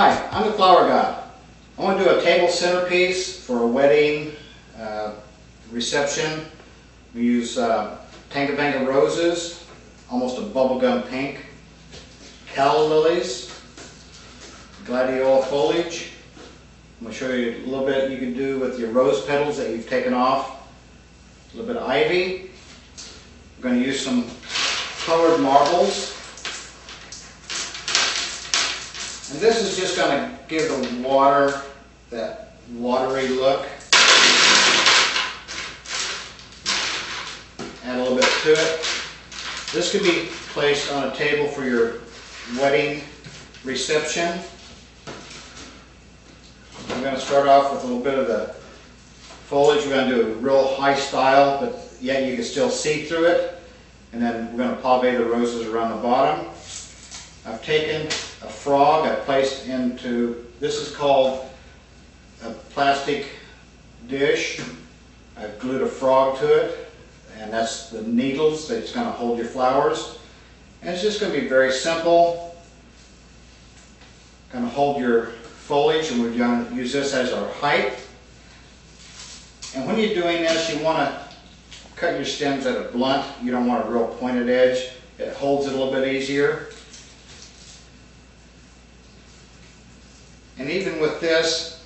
Hi, I'm the Flowergod. I want to do a table centerpiece for a wedding reception. We use Tangabanga roses, almost a bubblegum pink, calla lilies, gladiolus foliage. I'm going to show you a little bit you can do with your rose petals that you've taken off. A little bit of ivy. We're going to use some colored marbles. And this is just going to give the water that watery look. Add a little bit to it. This could be placed on a table for your wedding reception. I'm going to start off with a little bit of the foliage. We're going to do a real high style, but yet you can still see through it. And then we're going to pave the roses around the bottom. I've taken a frog I placed into, this is called a plastic dish. I've glued a frog to it, and that's the needles that's going to hold your flowers. And it's just going to be very simple. Going to hold your foliage, and we're going to use this as our height. And when you're doing this, you want to cut your stems at a blunt. You don't want a real pointed edge. It holds it a little bit easier. And even with this,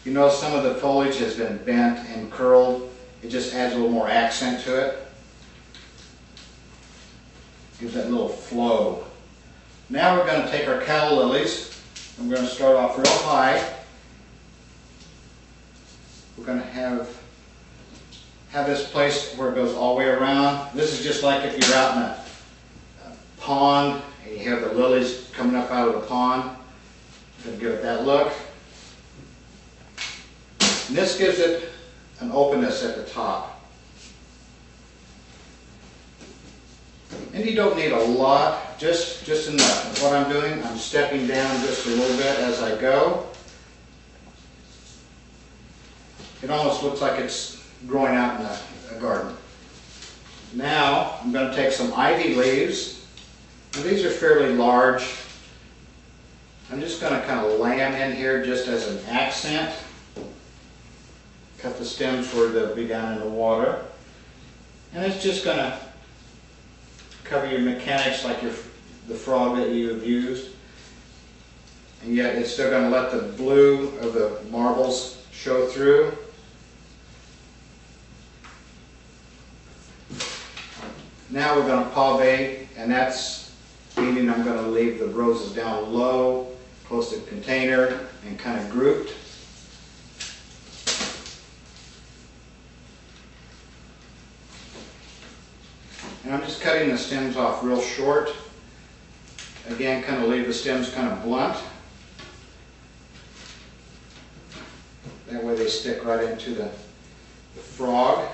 you know some of the foliage has been bent and curled. It just adds a little more accent to it. Gives that little flow. Now we're going to take our calla lilies. I'm going to start off real high. We're going to have this placed where it goes all the way around. This is just like if you're out in a pond and you have the lilies coming up out of the pond. Going to give it that look. And this gives it an openness at the top. And you don't need a lot, just enough. What I'm doing, I'm stepping down just a little bit as I go. It almost looks like it's growing out in a garden. Now I'm going to take some ivy leaves. Now these are fairly large. I'm just going to kind of lay them in here just as an accent. Cut the stems where they'll be down in the water. And it's just going to cover your mechanics like the frog that you have used. And yet it's still going to let the blue of the marbles show through. Now we're going to pave, and that's meaning I'm going to leave the roses down low, close to the container, and kind of grouped. And I'm just cutting the stems off real short. Again, kind of leave the stems kind of blunt. That way they stick right into the frog.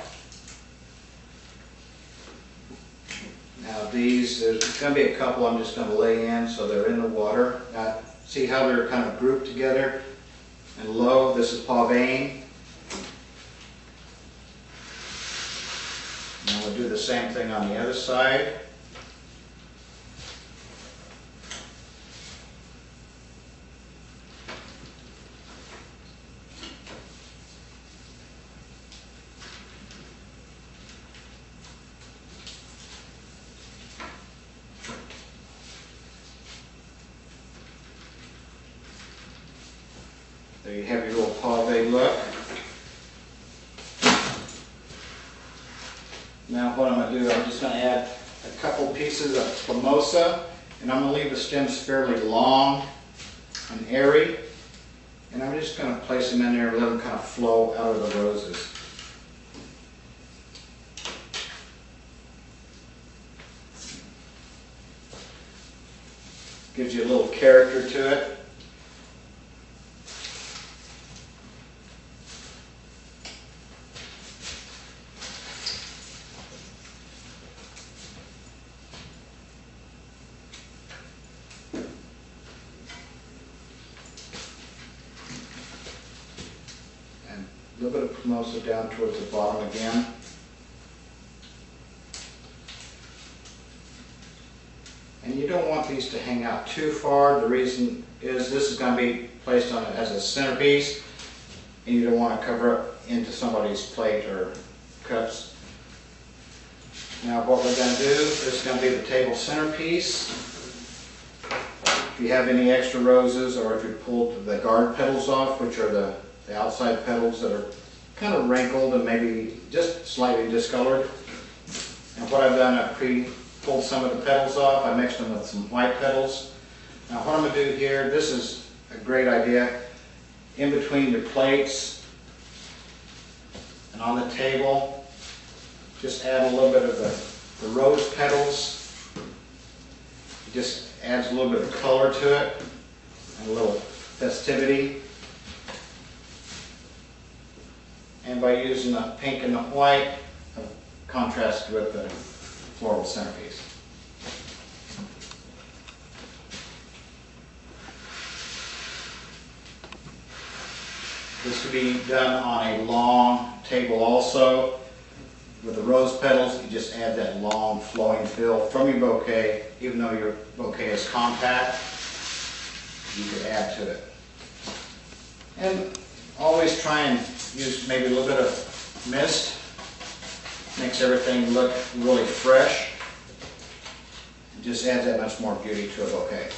Now these, there's going to be a couple I'm just going to lay in so they're in the water. Now, see how they're kind of grouped together and low? This is pavane. And we'll do the same thing on the other side. There you have your little pave look. Now what I'm going to do, I'm just going to add a couple pieces of mimosa, and I'm going to leave the stems fairly long and airy. And I'm just going to place them in there and let them kind of flow out of the roses. Gives you a little character to it. A little bit of mimosa down towards the bottom again. And you don't want these to hang out too far. The reason is this is going to be placed on it as a centerpiece, and you don't want to cover up into somebody's plate or cups. Now what we're going to do is going to be the table centerpiece. If you have any extra roses, or if you pulled the guard petals off, which are the outside petals that are kind of wrinkled and maybe just slightly discolored. And what I've done, I've pulled some of the petals off. I mixed them with some white petals. Now what I'm going to do here, this is a great idea. In between your plates and on the table, just add a little bit of the rose petals. It just adds a little bit of color to it and a little festivity. And by using the pink and the white, I've contrasted with the floral centerpiece. This could be done on a long table also. With the rose petals, you just add that long flowing fill from your bouquet. Even though your bouquet is compact, you could add to it. And always try and use maybe a little bit of mist. Makes everything look really fresh. It just adds that much more beauty to a bouquet.